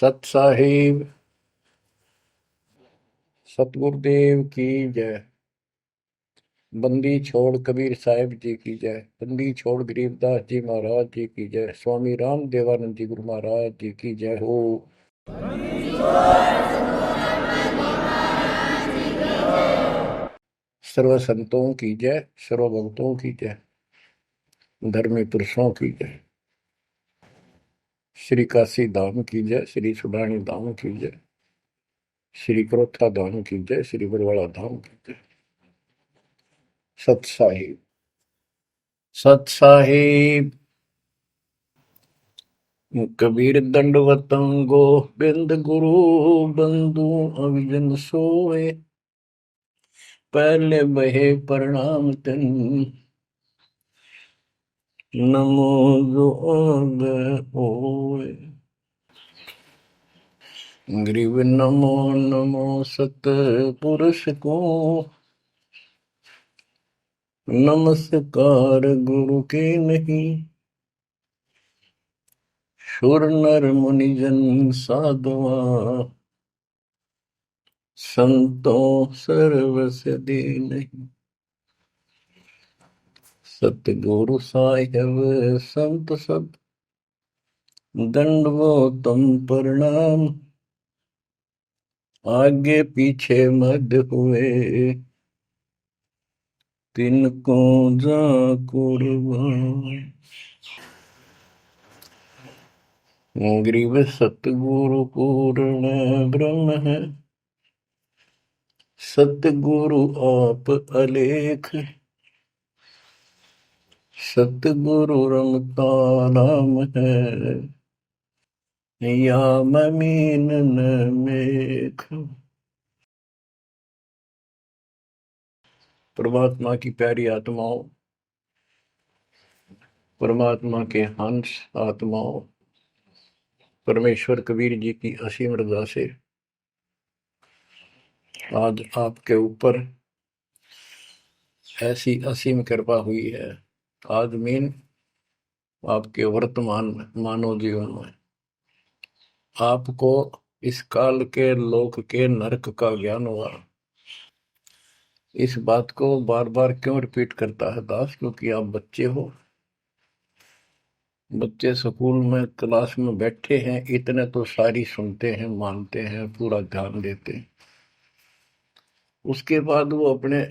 सत साहिब सतगुरुदेव की जय। बंदी छोड़ कबीर साहिब जी की जय। बंदी छोड़ गरीबदास जी महाराज जी की जय। स्वामी राम देवानंद जी गुरु महाराज जी की जय हो। सर्व संतों की जय, सर्व भक्तों की जय, धर्मी पुरुषों की जय। श्री काशी धाम की जय, श्री सुडानी धाम की जय, श्री क्रोथा धाम की जय, श्री बरवाड़ा धाम की जय। सत साहिब सत साहिब। कबीर दंडवतम गोबिंद गुरु बंधु अविजन सोए। पहले बहे प्रणाम तिन नमो जोग होए। ग्रीव नमो नमो सत पुरुष को नमस्कार गुरु के नहीं। सुर नर मुनिजन साधुआ संतों सर्वस दे नहीं। सतगुरु साहिब संत सब दंडवतम प्रणाम। आगे पीछे मद हुए तिनको जा कुर्बान। ग्रीव सतगुरु पूर्ण ब्रह्म है। सतगुरु आप अलेख। सतगुरु रमता नाम है। या ममीन न मेख। परमात्मा की प्यारी आत्माओं, परमात्मा के हंस आत्माओं, परमेश्वर कबीर जी की असीम रजा से आज आपके ऊपर ऐसी असीम कृपा हुई है। आदमीन आपके वर्तमान मानव जीवन में आपको इस काल के लोक के नरक का ज्ञान हुआ। इस बात को बार बार क्यों रिपीट करता है दास? क्योंकि आप बच्चे हो। बच्चे स्कूल में क्लास में बैठे हैं, इतने तो सारी सुनते हैं, मानते हैं, पूरा ध्यान देते हैं। उसके बाद वो अपने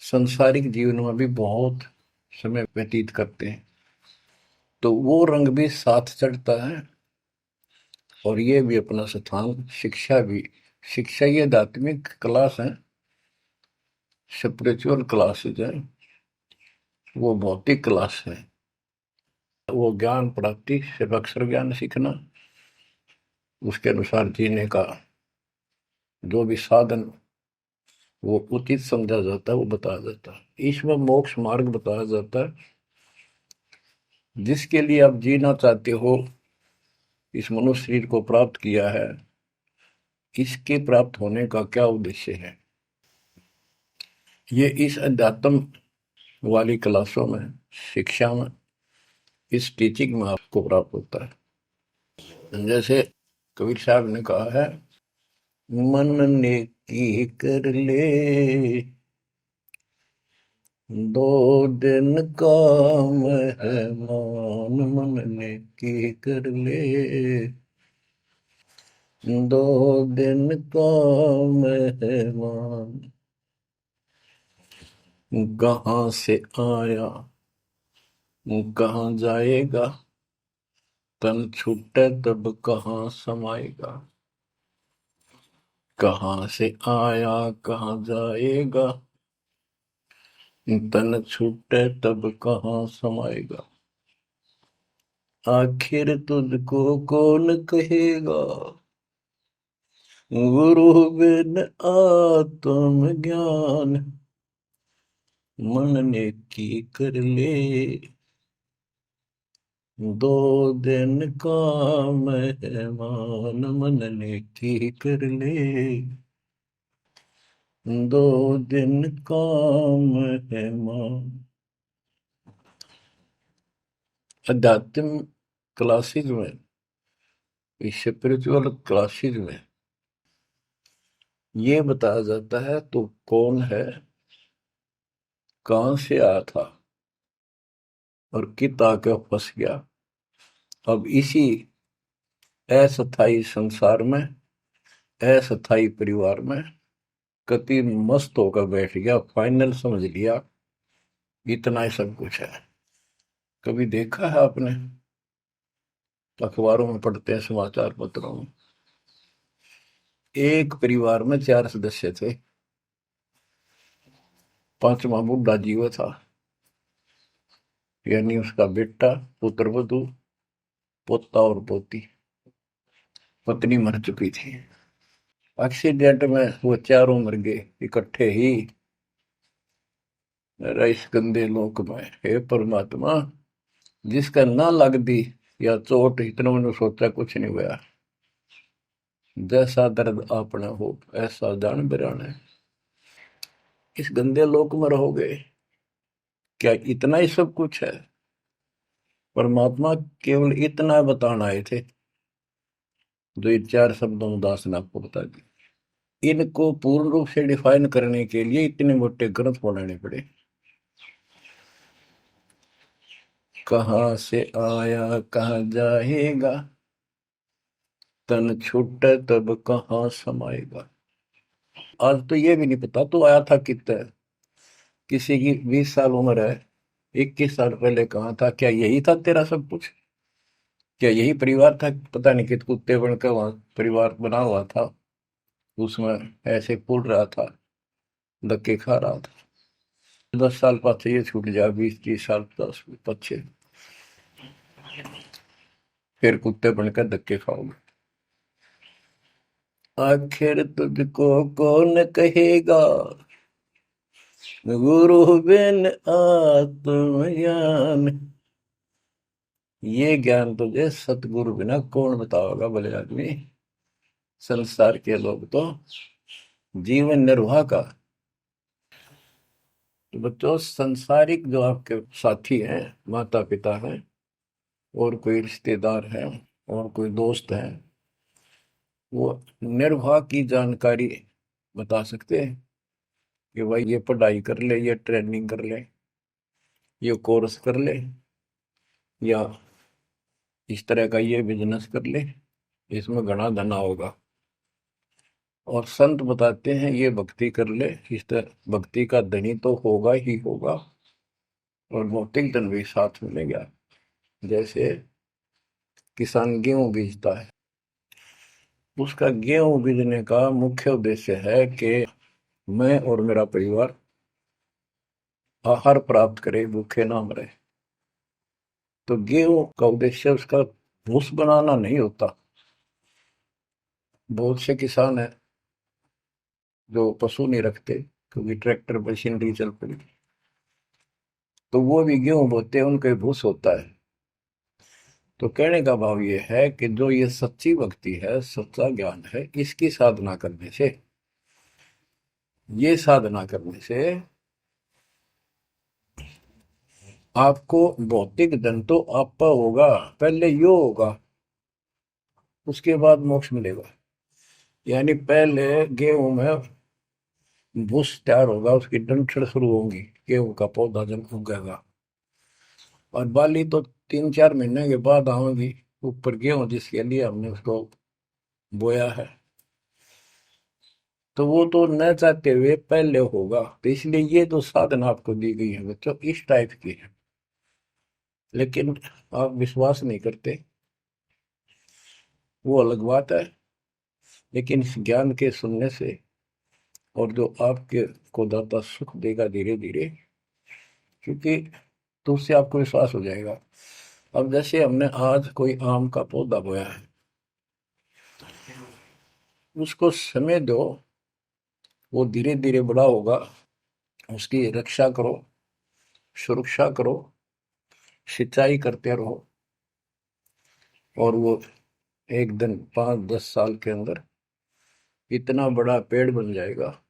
संसारिक जीवन में भी बहुत समय व्यतीत करते हैं, तो वो रंग भी साथ चढ़ता है। और ये भी अपना स्थान, शिक्षा भी। शिक्षा ये आध्यात्मिक क्लास है, स्पिरिचुअल क्लासेज है, वो भौतिक क्लास है। वो ज्ञान प्राप्ति सिर्फ अक्षर ज्ञान सीखना, उसके अनुसार जीने का जो भी साधन वो उचित समझा जाता है वो बताया जाता है। इसमें मोक्ष मार्ग बताया जाता है, जिसके लिए आप जीना चाहते हो, इस मनुष्य शरीर को प्राप्त किया है, इसके प्राप्त होने का क्या उद्देश्य है। ये इस अध्यात्म वाली क्लासों में, शिक्षा में, इस टीचिंग में आपको प्राप्त होता है। जैसे कबीर साहब ने कहा है, मन ने की कर ले दो दिन का मेहमान। मन ने की कर ले दो दिन का मेहमान। कहाँ से आया कहाँ जाएगा, तन छूटे तब कहाँ समाएगा। कहाँ से आया कहाँ जाएगा, तन छूटे तब कहाँ समाएगा। आखिर तुझको कौन कहेगा, गुरु बिन आत्म ज्ञान। मन ने की कर ले दो दिन का मेहमान। मन ने की कर ले दो दिन का मेहमान। अध्यात्म क्लासेज में इस स्पिरिचुअल क्लासेस में ये बताया जाता है तो कौन है, कहां से आया था और कित आके फंस गया। अब इसी अस्थाई संसार में, अस्थाई परिवार में कति मस्त होकर बैठ गया, फाइनल समझ लिया इतना ही सब कुछ है। कभी देखा है आपने, अखबारों में पढ़ते हैं, समाचार पत्रों में, एक परिवार में 4 सदस्य थे, पांचवा बुढ़ा जीव था, यानी उसका बेटा, पुत्र वधू, पोता और पोती। पत्नी मर चुकी थी। एक्सीडेंट में वो चारों मर गए इकट्ठे ही। इस गंदे लोक में हे परमात्मा, जिसका ना लग दी या चोट, इतना मैंने सोचा कुछ नहीं हुआ। जैसा दर्द आपने हो ऐसा जान बिराने, इस गंदे लोक में रहोगे। क्या इतना ही सब कुछ है? परमात्मा केवल इतना बताना आए थे, जो ये 4 शब्दों में दास ने आपको बता दी। इनको पूर्ण रूप से डिफाइन करने के लिए इतने मोटे ग्रंथ बनाने पड़े। कहाँ से आया कहाँ जाएगा, तन छूटे तब कहाँ समाएगा। आज तो ये भी नहीं पता तो आया था कितना। किसी की 20 साल उम्र है, 21 साल पहले कहाँ था? क्या यही था तेरा सब कुछ? क्या यही परिवार था? पता नहीं कित कुत्ते बनकर वहां परिवार बना हुआ था, उसमें ऐसे पुल रहा था, धक्के खा रहा था। 10 साल पाछे ये छूट जाए, 20-30 साल 10 पीछे, फिर कुत्ते बनकर धक्के खाओगे। आखिर तुझको कौन कहेगा, गुरु बिन आत्मज्ञान। ये ज्ञान तुझे सतगुरु बिना कौन बताओगा भले आदमी। संसार के लोग तो जीवन निर्वाह का, तो बच्चों संसारिक जो आपके साथी हैं, माता पिता हैं, और कोई रिश्तेदार हैं, और कोई दोस्त हैं, वो निर्वाह की जानकारी बता सकते हैं कि भाई ये पढ़ाई कर ले, ये ट्रेनिंग कर ले, ये कोर्स कर ले, या इस तरह का ये बिजनेस कर ले, इसमें घना धना होगा। और संत बताते हैं ये भक्ति कर ले, इस तरह भक्ति का धनी तो होगा ही होगा, और भौतिक धन भी साथ मिलेगा। जैसे किसान गेहूं बीजता है, उसका गेहूं बीजने का मुख्य उद्देश्य है कि मैं और मेरा परिवार आहार प्राप्त करे, भूखे ना मरे। तो गेहूं का उद्देश्य उसका भूस बनाना नहीं होता। बहुत से किसान है जो पशु नहीं रखते, क्योंकि ट्रैक्टर मशीनरी चल पड़ी, तो वो भी गेहूं बोते हैं, उनका भूस होता है। तो कहने का भाव ये है कि जो ये सच्ची भक्ति है, सच्चा ज्ञान है, इसकी साधना करने से, ये साधना करने से आपको भौतिक धन तो आपका होगा, पहले यो होगा, उसके बाद मोक्ष मिलेगा। यानी पहले गेहूं में भूस तैयार होगा, उसकी डंठल शुरू होंगी, गेहूं का पौधा जब उगेगा, और बाली तो 3-4 महीने के बाद आएगी ऊपर, गेहूं जिसके लिए हमने उसको बोया है। तो वो तो न चाहते हुए पहले होगा। तो इसलिए ये जो साधना आपको दी गई है बच्चों, इस टाइप की है, लेकिन आप विश्वास नहीं करते, वो अलग बात है। लेकिन इस ज्ञान के सुनने से, और जो आपके को दाता सुख देगा धीरे धीरे, क्योंकि तो उससे आपको विश्वास हो जाएगा। अब जैसे हमने आज कोई आम का पौधा बोया है, उसको समय दो, वो धीरे धीरे बड़ा होगा, उसकी रक्षा करो, सुरक्षा करो, सिंचाई करते रहो, और वो एक दिन 5-10 साल के अंदर इतना बड़ा पेड़ बन जाएगा।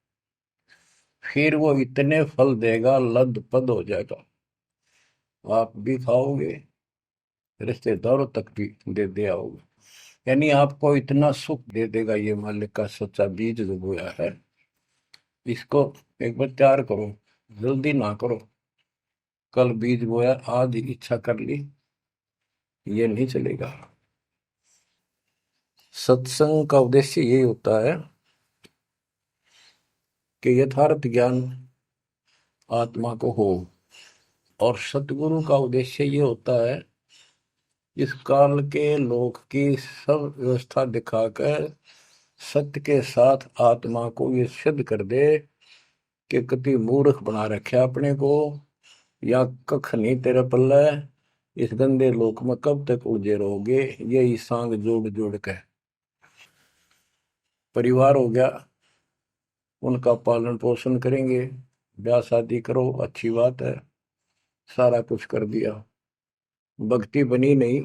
फिर वो इतने फल देगा, लद पद हो जाएगा, आप भी खाओगे, रिश्तेदारों तक भी दे आओगे। यानी आपको इतना सुख दे देगा ये मालिक का सच्चा बीज जो बोया है, इसको एक बार तैयार करो, जल्दी ना करो। कल बीज बोया, आज इच्छा कर ली, ये नहीं चलेगा। सत्संग का उद्देश्य यही होता है कि यथार्थ ज्ञान आत्मा को हो, और सतगुरु का उद्देश्य ये होता है इस काल के लोक की सब व्यवस्था दिखाकर सत्य के साथ आत्मा को ये सिद्ध कर दे कि कति मूर्ख बना रखे अपने को, या कख नहीं तेरे पल्ले, इस गंदे लोक में कब तक उलझे रहोगे। यही सांग जोड़ जोड़ के परिवार हो गया, उनका पालन पोषण करेंगे, ब्याह शादी करो, अच्छी बात है, सारा कुछ कर दिया, भक्ति बनी नहीं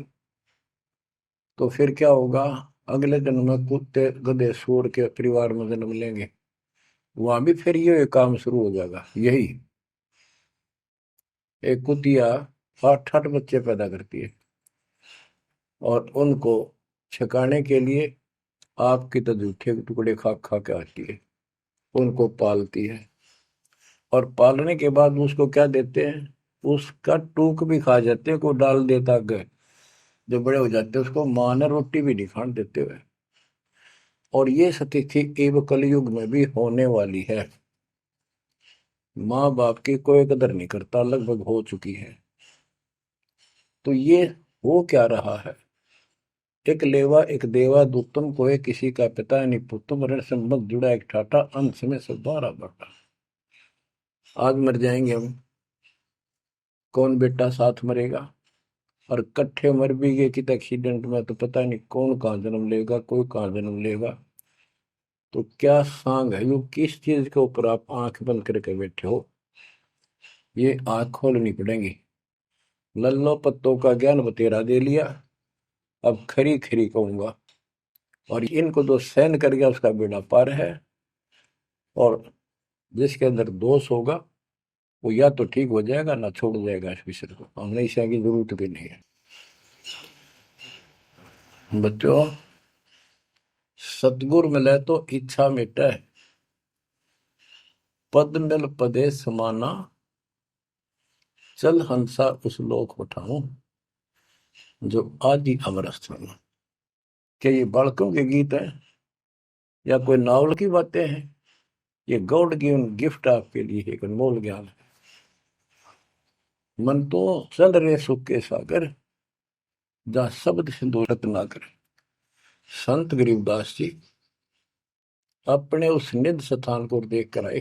तो फिर क्या होगा? अगले जन्म में कुत्ते गधे सूअर के परिवार में जन्म लेंगे, वहां भी फिर ये काम शुरू हो जाएगा। यही एक कुतिया 8-8 बच्चे पैदा करती है, और उनको छकाने के लिए आपकी तो जूठे के टुकड़े खा खा के आती है, उनको पालती है, और पालने के बाद उसको क्या देते हैं? उसका टूक भी खा जाते हैं, को डाल देता है। जो बड़े हो जाते हैं उसको माँ ने रोटी भी नहीं खाने देते हुए। और ये स्थिति एवं कलयुग में भी होने वाली है। माँ बाप की कोई कदर नहीं करता, लगभग हो चुकी है। तो ये हो क्या रहा है? एक लेवा एक देवा दूतम कोई किसी का पिता नहीं पुतम, ऋण संबंध जुड़ा एक ठाटा, अंत में सब बारा बाटा। आज मर जाएंगे हम, कौन बेटा साथ मरेगा? और कट्ठे मर भी गए कित एक्सीडेंट में तो पता नहीं कौन कहाँ जन्म लेगा, कोई कहाँ जन्म लेगा। तो क्या सांग है, यो किस चीज के ऊपर आप आंख बंद करके बैठे हो? ये आंख खोलनी पड़ेगी। लल्लो पत्तों का ज्ञान बतेरा दे लिया, अब खरी खरी कहूंगा। और इनको जो सहन कर गया उसका बेड़ा पार है, और जिसके अंदर दोष होगा वो या तो ठीक हो जाएगा ना छोड़ जाएगा इस विषय को। हमने इसे की जरूरत भी नहीं है। बच्चों, सतगुर मिले तो इच्छा मिटे, पद मिल पदे समाना, चल हंसा उस लोक उठाऊं, जो आदि अमर स्थान। क्या ये बालकों के गीत है या कोई नावल की बातें हैं? ये गॉड गिवन गिफ्ट आपके लिए एक अनमोल ज्ञान है। मन तो चल रहे सुख के सागर, जहां शब्द सिंधु रत्ना करे। संत गरीबदास जी अपने उस निध स्थान को देख कर आए,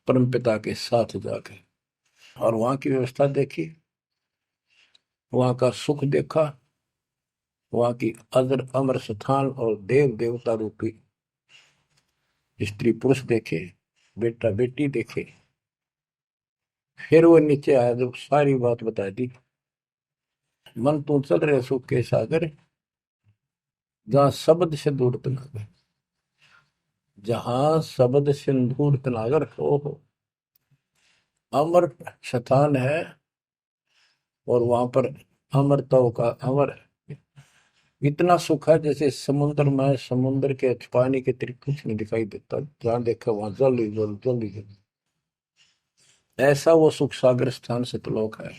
परमपिता के साथ जाकर, और वहां की व्यवस्था देखी, वहां का सुख देखा, वहां की अजर अमर स्थान और देव देवता रूपी स्त्री पुरुष देखे, बेटा बेटी देखे। फिर वो नीचे आया, जब सारी बात बता दी। मन तू चल रहे सुख के सागर, जहां शब्द से दूर तनागर, जहां शब्द सिंदूर तनागर हो, अमर स्थान है। और वहां पर अमरताओं का अमर इतना सुख है, जैसे समुद्र में समुद्र के पानी के अतिरिक्त कुछ नहीं दिखाई देता, जहां देखा वहां जल ही जल, जल ही जल। ऐसा वो सुख सागर स्थान सतलोक है,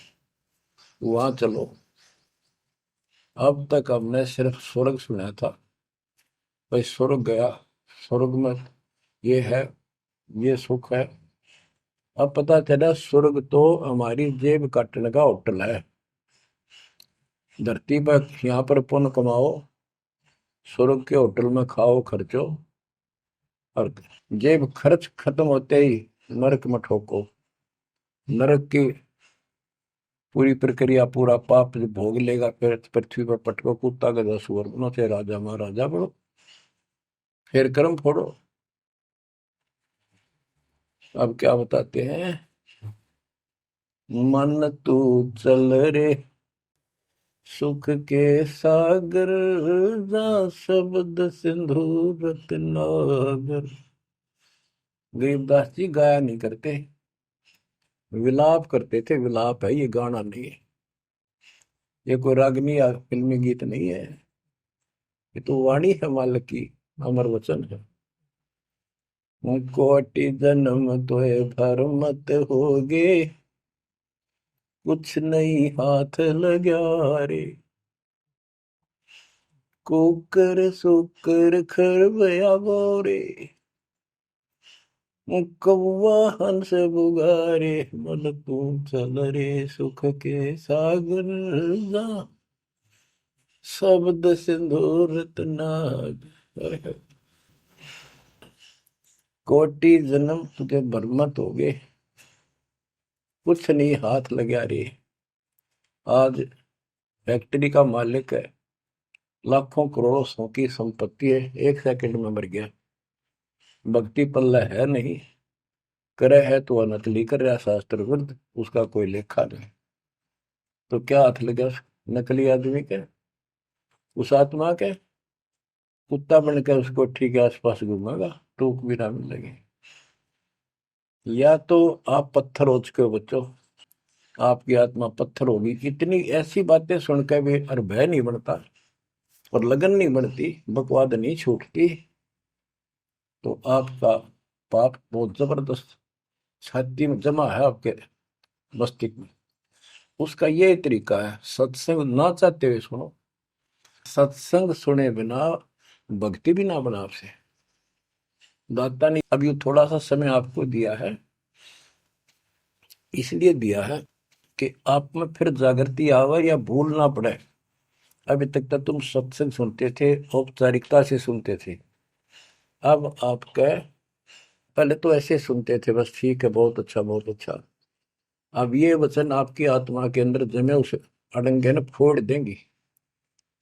वहां चलो। अब तक हमने सिर्फ स्वर्ग सुना था, भाई स्वर्ग गया, स्वर्ग में ये है, ये सुख है। अब पता चला स्वर्ग तो हमारी जेब काटने का होटल है। धरती पर यहाँ पर पुण्य कमाओ, स्वर्ग के होटल में खाओ खर्चो, और जेब खर्च खत्म होते ही नरक में ठोको। नरक की पूरी प्रक्रिया, पूरा पाप जो भोग लेगा, फिर पृथ्वी पर पटको, कुत्ता गधा सुअर बनो, से राजा महाराजा बनो, फिर कर्म फोड़ो। अब क्या बताते हैं? मन तू चल रे सुख के सागर, जा शब्द सिंधु रत्नागर। गरीबदास जी गाया नहीं करते, विलाप करते थे। विलाप है, ये गाना नहीं है, ये कोई रागनी या फिल्मी गीत नहीं है। ये तो वाणी है मालिक की, अमर वचन है। कोटि जन्म तोय भर मत होगे, कुछ नहीं हाथ लगा रे। कुकर सुकर खरबया बोरे, कौवा हंस बुगारे, मन तू चल रे सुख के सागर जा, शब्द सिंदूर नाग। कोटि जन्म तुझे बरमत हो गए, कुछ नहीं हाथ लगा रे। आज फैक्ट्री का मालिक है, लाखों करोड़ों सौ की संपत्ति है, एक सेकंड में मर गया। भक्ति पल्ला है नहीं, करे है तो नकली कर रहा शास्त्र विरुद्ध, उसका कोई लेखा नहीं। तो क्या हाथ लगा नकली आदमी के, उस आत्मा के? कुत्ता बन के उसको ठीक है आसपास घूमेगा, टूक भी ना मिलेगी। या तो आप पत्थर हो चुके हो बच्चों, आपकी आत्मा पत्थर होगी। इतनी ऐसी बातें सुनकर भी और भय नहीं बनता और लगन नहीं बढ़ती, बकवाद नहीं छूटती, तो आपका पाप बहुत जबरदस्त छाती में जमा है आपके मस्तिष्क में। उसका ये तरीका है, सत्संग ना चाहते हुए सुनो, सत्संग सुने बिना भक्ति भी ना बना आपसे। दाता ने अभी थोड़ा सा समय आपको दिया है, इसलिए दिया है कि आप में फिर जागृति आवे या भूल ना पड़े। अभी तक तो तुम सत्संग सुनते थे, औपचारिकता से सुनते थे। अब आपका, पहले तो ऐसे सुनते थे बस, ठीक है बहुत अच्छा बहुत अच्छा। अब ये वचन आपकी आत्मा के अंदर जमे, उस अड़ंगे ने फोड़ देंगी,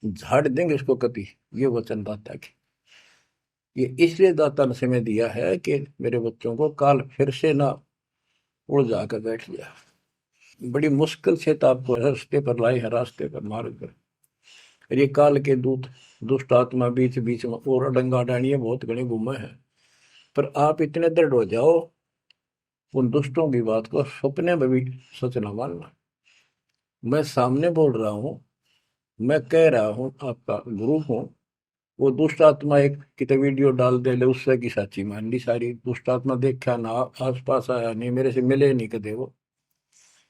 झाड़ देंगे उसको कभी। ये वचन दाता की, ये इसलिए दाता ने समय दिया है कि मेरे बच्चों को काल फिर से ना उड़ जाकर बैठ गया। बड़ी मुश्किल से तो आपको रास्ते पर लाए हैं, रास्ते पर मार्ग पर। और ये काल के दूत दुष्ट आत्मा बीच बीच में और अडंगा डाणिए बहुत घने घूमे हैं, पर आप इतने दृढ़ हो जाओ, उन दुष्टों की बात को सपने में भी सच न मानना। मैं सामने बोल रहा हूँ, मैं कह रहा हूँ, आपका गुरु हूँ। वो दुष्ट आत्मा एक कितने वीडियो डाल दे ले, उससे की साची मान ली सारी। दुष्ट आत्मा देखा ना, आस पास आया नहीं, मेरे से मिले नहीं कदे वो।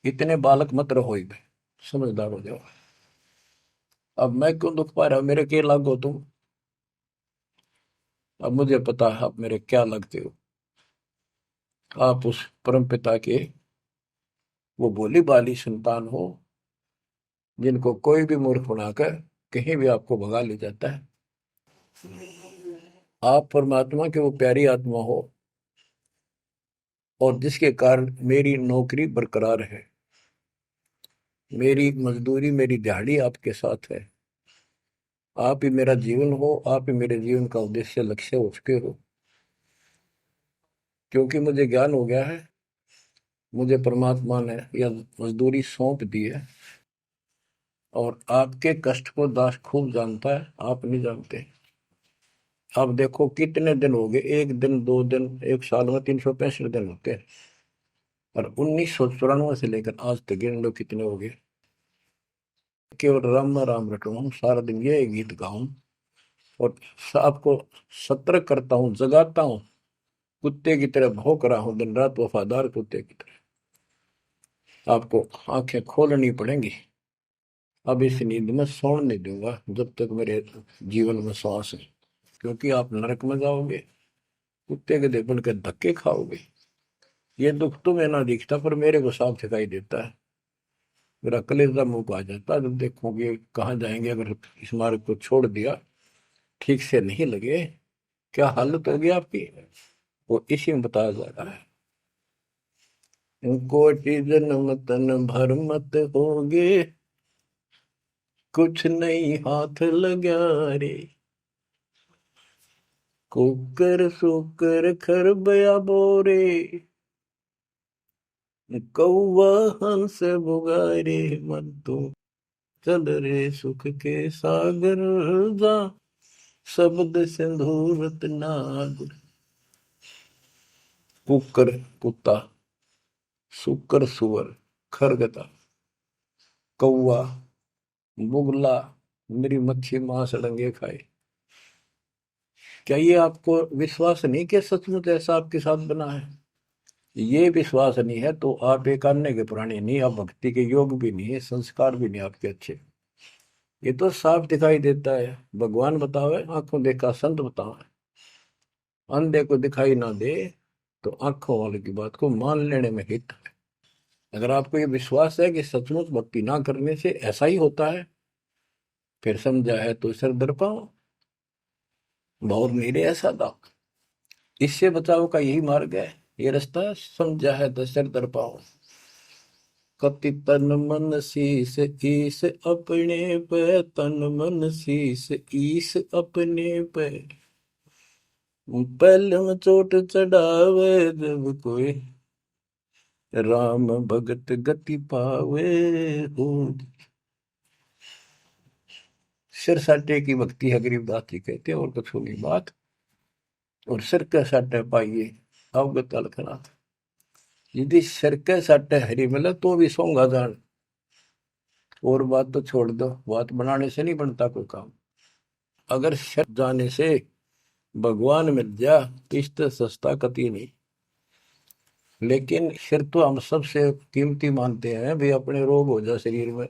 इतने बालक मत रहो ही भाई, समझदार हो जाओ। अब मैं क्यों दुख पा रहा हूँ, मेरे के लागो तुम? अब मुझे पता है आप मेरे क्या लगते हो। आप उस परम पिता के वो भोली भाली संतान हो, जिनको कोई भी मूर्ख बनाकर कहीं भी आपको भगा ले जाता है। आप परमात्मा के वो प्यारी आत्मा हो, और जिसके कारण मेरी नौकरी बरकरार है, मेरी मजदूरी मेरी दिहाड़ी आपके साथ है। आप ही मेरा जीवन हो, आप ही मेरे जीवन का उद्देश्य लक्ष्य हो चुके हो। क्योंकि मुझे ज्ञान हो गया है, मुझे परमात्मा ने यह मजदूरी सौंप दी है। और आपके कष्ट को दास खूब जानता है, आप नहीं जानते। आप देखो कितने दिन हो गए, एक दिन दो दिन, एक साल में 365 दिन होते हैं। और 1994 से लेकर आज तक गिन लो कितने हो गए। केवल राम राम रटूं, सारा दिन ये गीत गाऊं और आपको सतर्क करता हूँ, जगाता हूँ। कुत्ते की तरह भौंक रहा हूँ दिन रात, वफादार कुत्ते की तरह। आपको आंखें खोलनी पड़ेंगी। अब इस नींद में सोने नहीं दूंगा जब तक मेरे जीवन में सांस है, क्योंकि आप नरक में जाओगे, कुत्ते के देपन के धक्के खाओगे। ये दुख तुम्हें ना दिखता, पर मेरे को साफ दिखाई देता है। मेरा कलेजा मुंह को आ जाता है जब देखोगे कहाँ जाएंगे अगर इस मार्ग को छोड़ दिया, ठीक से नहीं लगे, क्या हालत होगी आपकी, वो इसी में बताया जा रहा है। कोटि जन्म तन भर मत होगे, कुछ नहीं हाथ लगा रे। कुकर सुकर खरबया बोरे, कौवा हंस बुगारे, मन तो चल रे सुख के सागर जा, शब्द सिंधूरत नाग। कुकर कुत्ता, सुकर सुअर, खरगता, कौवा, बुगला, मेरी मच्छी मांस अड़ंगे खाए। क्या ये आपको विश्वास नहीं कि सचमुच ऐसा आपके साथ बना है? ये विश्वास नहीं है तो आप एक अन्य के प्राणी नहीं, आप भक्ति के योग भी नहीं है, संस्कार भी नहीं आपके अच्छे। ये तो साफ दिखाई देता है। भगवान बतावे, आंखों देखा संत बतावे। अंधे को दिखाई ना दे तो आंखों वाले की बात को मान लेने में हित है। अगर आपको ये विश्वास है कि सचमुच भक्ति ना करने से ऐसा ही होता है, फिर समझा है तो सिर दर पाओ, बहुत मेरे ऐसा था। इससे बचाव का यही मार्ग है, ये रास्ता। समझा है तो सिर दर पाओ। कति तन मन शीस ईस अपने पे, तन मन शीस ईस अपने पे। पहले में चोट चढ़ावे जब कोई, राम भगत गति पावे हो। सिर साटे की भक्ति है, गरीबदास जी कहते हैं, और कुछ नहीं बात। और सिर के साटे पाइए अवगत अलखनाथ। यदि सिर के साटे हरी मिले तो भी सोंगा जान। और बात तो छोड़ दो, बात बनाने से नहीं बनता कोई काम। अगर सिर जाने से भगवान मिल जा, इससे सस्ता कति नहीं। लेकिन सिर तो हम सबसे कीमती मानते हैं भाई। अपने रोग हो जाए शरीर में,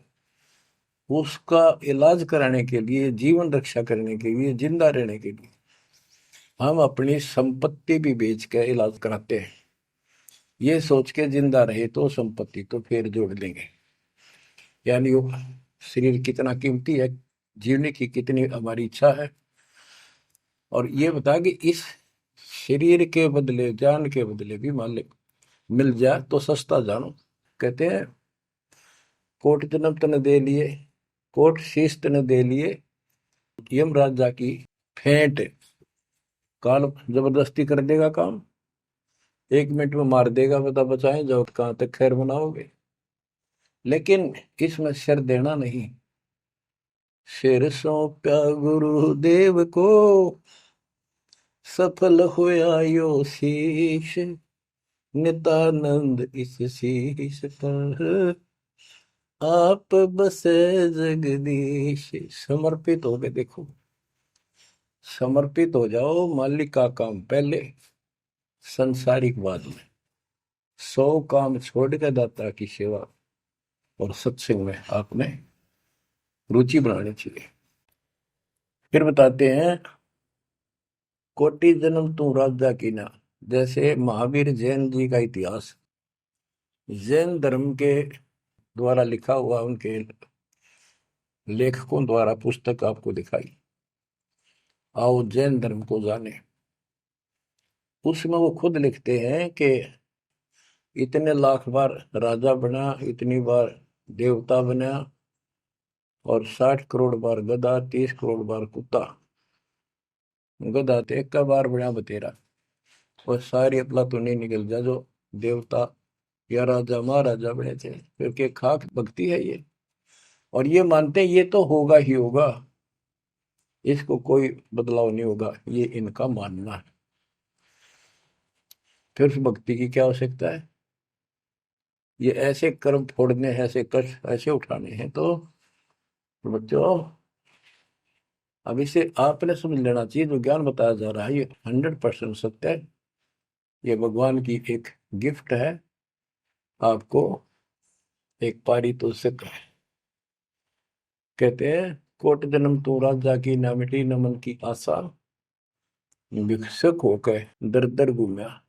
उसका इलाज कराने के लिए, जीवन रक्षा करने के लिए, जिंदा रहने के लिए हम अपनी संपत्ति भी बेच के इलाज कराते हैं। ये सोच के जिंदा रहे तो संपत्ति तो फिर जोड़ देंगे। यानी वो शरीर कितना कीमती है, जीने की कितनी हमारी इच्छा है। और ये बता कि इस शरीर के बदले, जान के बदले भी मालिक मिल जाए तो सस्ता जानो। कहते हैं कोट जन्म तन दे लिए, कोट शीश तन दे लिए, यम राजा की फेंट। काल जबरदस्ती कर देगा काम, 1 मिनट में मार देगा, बता बचाए जाओ कहां तक खैर बनाओगे। लेकिन इसमें सिर देना नहीं। सिर सौंप्या गुरुदेव को, सफल होया यो शीश। नितानंद इस शीश पर, आप बसे जगदीश। समर्पित हो गए, देखो समर्पित हो जाओ। मालिक का काम पहले, संसारिक बाद में। 100 काम छोड़ के दाता की सेवा और सत्संग में आपने रुचि बनानी चाहिए। फिर बताते हैं, कोटि जन्म तू राजा की ना। जैसे महावीर जैन जी का इतिहास जैन धर्म के द्वारा लिखा हुआ, उनके लेखकों द्वारा पुस्तक आपको दिखाई। आओ जैन धर्म को जाने। उसमें वो खुद लिखते हैं कि इतने लाख बार राजा बना, इतनी बार देवता बना, और 60 करोड़ बार गधा, 30 करोड़ बार कुत्ता। गधा तो एक का बार बना बतेरा। और सारी अपला तो नहीं निकल जा जो देवता या राजा महाराजा बने थे। फिर के खाक भक्ति है ये। और ये मानते ये तो होगा ही होगा, इसको कोई बदलाव नहीं होगा, ये इनका मानना है। फिर उस भक्ति की क्या आवश्यकता है? ये ऐसे कर्म फोड़ने हैं, ऐसे कष्ट ऐसे उठाने हैं। तो बच्चों, अब इसे आपने समझ लेना चाहिए, जो ज्ञान बताया जा रहा है ये 100% सत्य है। ये भगवान की एक गिफ्ट है आपको, एक पारितोषिक है। कहते हैं कोट जन्म तू राजा की, ना मिटी न मन की आशा। भिक्षुक होकर दर दर घूमया,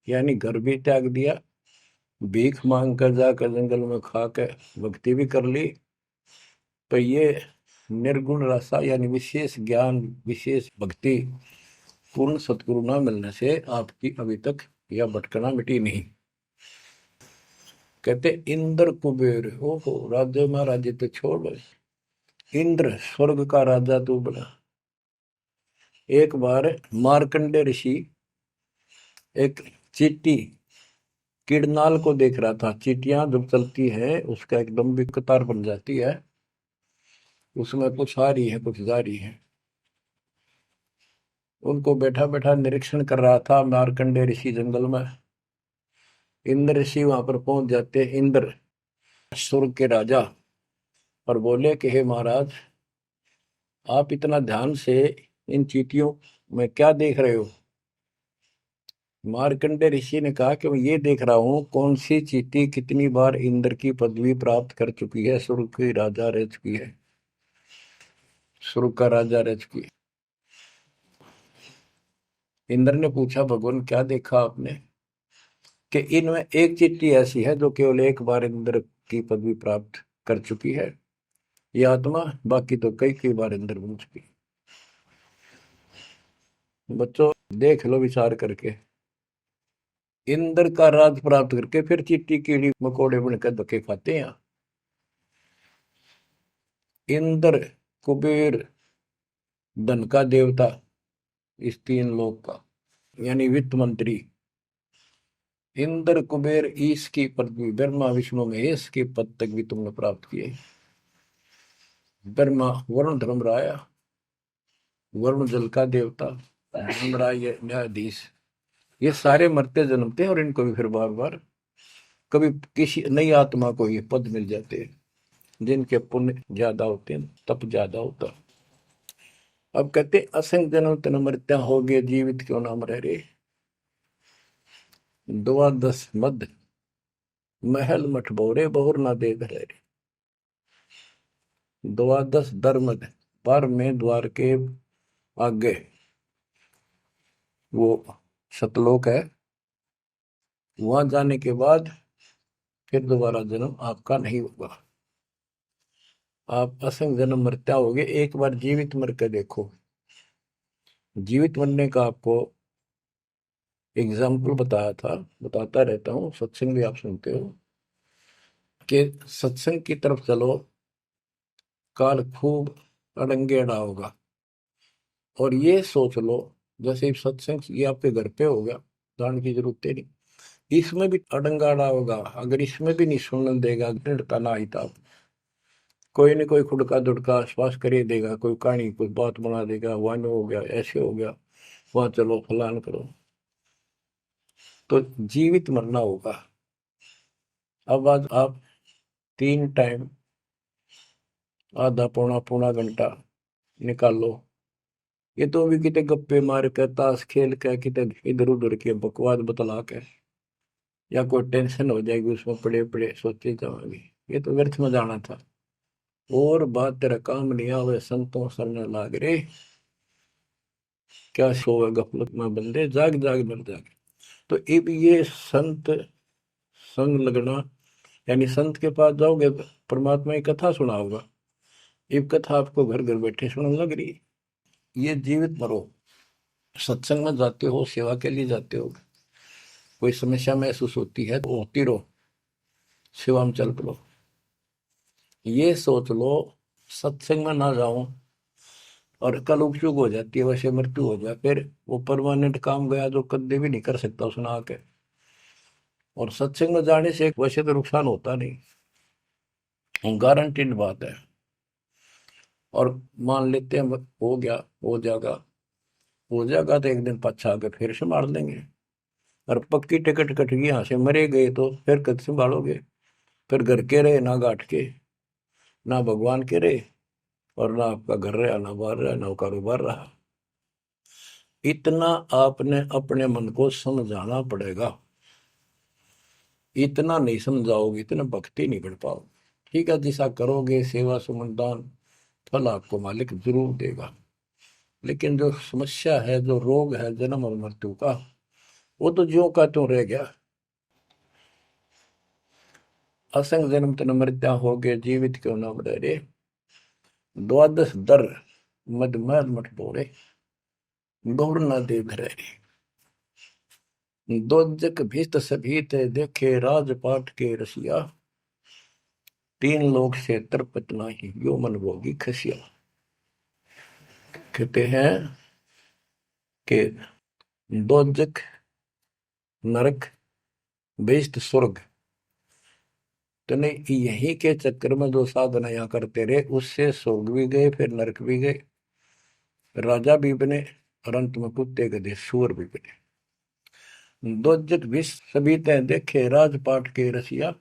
यानी घर भी त्याग दिया, भीख मांग कर जाकर जंगल में खा कर भक्ति भी कर ली। तो ये निर्गुण रसा यानी विशेष ज्ञान, विशेष भक्ति, पूर्ण सतगुरु न मिलने से आपकी अभी तक यह भटकना मिटी नहीं। कहते इंद्र कुबेर, ओहो राज्य महाराजे तो छोड़ बड़े, इंद्र स्वर्ग का राजा तू बना। एक बार मार्कंडे ऋषि एक चींटी किड़नाल को देख रहा था। चींटियां जब चलती है उसका एक लंबी कतार बन जाती है, उसमें कुछ आ रही है कुछ जा रही है। उनको बैठा बैठा निरीक्षण कर रहा था मार्कंडे ऋषि जंगल में। इंद्र ऋषि वहां पर पहुंच जाते, इंद्र स्वर्ग के राजा, और बोले कि हे महाराज, आप इतना ध्यान से इन चींटियों मैं क्या देख रहे हो? मार्कंडे ऋषि ने कहा कि मैं ये देख रहा हूँ कौन सी चींटी कितनी बार इंद्र की पदवी प्राप्त कर चुकी है, स्वर्ग की राजा रह चुकी है, स्वर्ग का राजा रह चुकी है। इंद्र ने पूछा, भगवान क्या देखा आपने? कि इनमें एक चींटी ऐसी है जो केवल एक बार इंद्र की पदवी प्राप्त कर चुकी है, ये आत्मा, बाकी तो कई कई बार इंद्र बन चुकी है। बच्चों देख लो विचार करके, इंद्र का राज प्राप्त करके फिर चींटी कीड़ी मकोड़े बनकर धक्के खाते हैं। इंद्र, कुबेर, धन का देवता, इस तीन लोक का, यानी वित्त मंत्री, इंद्र कुबेर ईश की पदवी, ब्रह्मा विष्णु महेश के पद तक भी तुमने प्राप्त किए। ब्रह्मा वरुण धर्मराया, वरुण जल का देवता, धर्मराय न्यायाधीश, ये सारे मरते जन्मते हैं और इनको भी फिर बार बार कभी किसी नई आत्मा को ये पद मिल जाते हैं जिनके पुण्य ज्यादा होते हैं, तप ज्यादा होता। अब कहते असंग जन्म तन मृत्या हो गए, जीवित क्यों नाम रह रे। द्वादश मद महल मठ बोरे, बहुर ना दे रे। द्वादश दरमद, पर में द्वार के आगे वो सतलोक है, वहां जाने के बाद फिर दोबारा जन्म आपका नहीं होगा। आप असंग जन्म मरता होगे, एक बार जीवित मर के देखो। जीवित मरने का आपको एग्जाम्पल बताया था, बताता रहता हूँ, सत्संग भी आप सुनते हो, कि सत्संग की तरफ चलो, काल खूब अड़ंगेड़ा होगा। और ये सोच लो जैसे सत्संग ये आपके घर पे हो गया, जान की जरूरत है नहीं, इसमें भी अड़ंगाड़ा होगा। अगर इसमें भी नहीं सुनने देगा, दृढ़ता ना आई था, कोई न कोई खुड़का दुड़का आसपास कर ही देगा, कोई कहानी कोई बात बना देगा, वहां हो गया, ऐसे हो गया, वहां चलो फलान करो, तो जीवित मरना होगा। अब आज आप 3 टाइम आधा पौना पौना घंटा निकालो, ये तो अभी कितने गप्पे मार कर, ताश खेल कर, कितने इधर उधर के बकवास बतला के, या कोई टेंशन हो जाएगी उसमें पड़े पड़े सोचे जाओगे, ये तो व्यर्थ में जाना था। और बात तेरा काम नहीं आवे, संतों सरने लाग रे, क्या सोवे गफलत में बंदे, जाग जाग मर जाग। तो अब ये संत संग लगना, यानी संत के पास जाओगे परमात्मा की कथा सुना होगा, ये कथा आपको घर घर बैठे सुनने लग रही। ये जीवित मरो, सत्संग में जाते हो, सेवा के लिए जाते हो, कोई समस्या महसूस होती है तो होती रहो, सेवा में चल पड़ो। ये सोच लो सत्संग में ना जाऊं और कल उपचुक हो जाती है, वैसे मृत्यु हो जाए, फिर वो परमानेंट काम गया जो कभी भी नहीं कर सकता सुना के। और सत्संग में जाने से वैसे तो नुकसान होता नहीं, गारंटीड बात है। और मान लेते हैं हो गया, हो जाएगा तो एक दिन पछा आके फिर संभाल लेंगे। और पक्की टिकट कट गई, यहाँ से मरे गए तो फिर कद संभालोगे? फिर घर के रहे ना घाट के, ना भगवान के रहे, और ना आपका घर रहा, ना बाहर रहा, ना कारोबार रहा। इतना आपने अपने मन को समझाना पड़ेगा, इतना नहीं समझाओगे इतना भक्ति नहीं कर पाओगे। ठीक है, जैसा करोगे सेवा सुमन दान, फल आपको मालिक जरूर देगा। लेकिन जो समस्या है, जो रोग है जन्म और मृत्यु का, वो तो ज्यों का त्यों रह गया। असंग जन्म तन मृत्या हो गए, जीवित क्यों न मरे रे। द्वादश दर मद मद मठ बोरे, गौर न दे रे। दोजक भीत सभीत देखे, राजपाट के रसिया, तीन लोग से तरपत नाही, यो मन भोगी खसिया। कहते हैं कि दोजक नरक, बेस्ट स्वर्ग, तो नहीं यही के चक्कर में जो साधना यहाँ करते रहे, उससे स्वर्ग भी गए, फिर नरक भी गए, राजा भी बने, और अंत में कुत्ते गधे सूअर भी बने। दोजक विष सभी तय देखे, राजपाट के रसिया,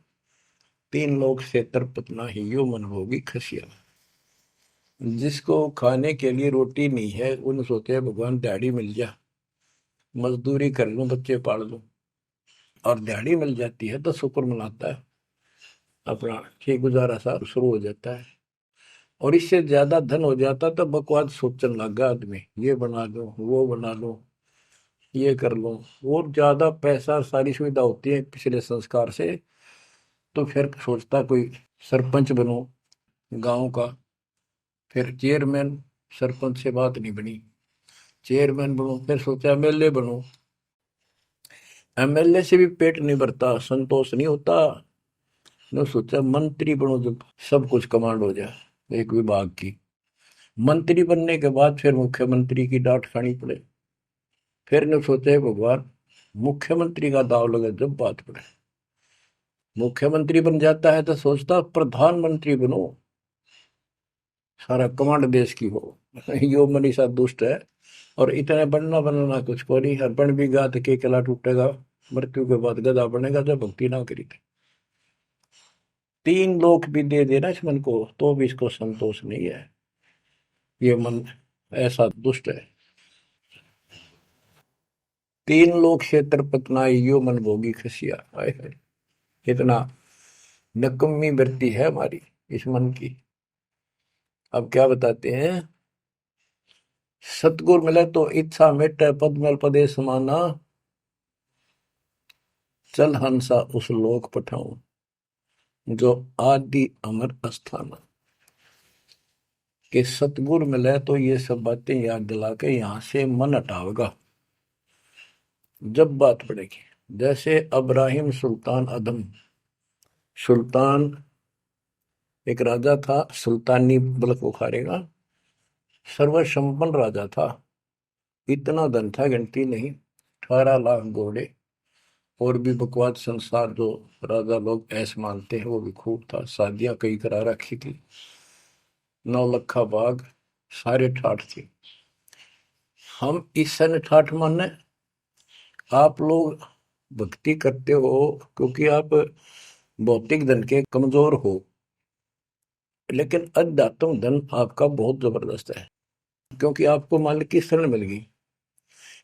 तीन लोग से तरपत नाही, यो मन भोगी खसिया। जिसको खाने के लिए रोटी नहीं है उन सोचे भगवान दिहाड़ी मिल जा, मजदूरी कर लूं, बच्चे पाल लूं, और दिहाड़ी मिल जाती है तो शुक्र मनाता है, अपना ठीक गुजारा सा शुरू हो जाता है। और इससे ज्यादा धन हो जाता तो बकवास सोचने लगा आदमी, ये बना लो, वो बना लो, ये कर लो। और ज्यादा पैसा सारी सुविधा होती है पिछले संस्कार से, तो फिर सोचता कोई सरपंच बनो गांव का, फिर चेयरमैन, सरपंच से बात नहीं बनी, चेयरमैन बनो, फिर सोचा एमएलए बनो, एमएलए से भी पेट नहीं भरता, संतोष नहीं होता, ने सोचा मंत्री बनो, जब सब कुछ कमांड हो जाए एक विभाग की। मंत्री बनने के बाद फिर मुख्यमंत्री की डांट खानी पड़े, फिर ने सोचा भगवान मुख्यमंत्री का दाव लगे जब बात पड़े। मुख्यमंत्री बन जाता है तो सोचता प्रधानमंत्री बनो, सारा कमांड देश की हो। यो मनीषा दुष्ट है, और इतने बनना बनना कुछ को नहीं, हर बन भी गा तो के किला टूटेगा, मृत्यु के बाद गधा बनेगा जब भक्ति ना करी थी। 3 लोक भी दे देना इस मन को तो भी इसको संतोष नहीं है, ये मन ऐसा दुष्ट है। 3 लोक क्षेत्र पतनाई यो मन भोगी खसिया, हाय हाय, इतना नकम्मी वृत्ति है हमारी इस मन की। अब क्या बताते हैं, सतगुर मिले तो इच्छा मिटे, पद्मल पदे समाना, चल हंसा उस लोक पठाऊं, जो आदि अमर अस्थाना। कि सतगुर मिले तो ये सब बातें याद दिला के यहां से मन हटावेगा जब बात पड़ेगी। जैसे अब्राहिम सुल्तान अदम, सुल्तान एक राजा था, सुल्तानी मुल्क बुखारेगा, सर्वसंपन्न राजा था, इतना धन था गिनती नहीं, 18 लाख घोड़े, और भी बकवास संसार जो राजा लोग ऐसे मानते हैं वो भी खूब था, शादियां कई करा रखी थी, 9 लखा बाग, सारे ठाठ थे। हम इस सन ठाठ माने, आप लोग भक्ति करते हो क्योंकि आप भौतिक धन के कमजोर हो, लेकिन अध्यात्म धन आपका बहुत जबरदस्त है, क्योंकि आपको मालिक की शरण मिल गई।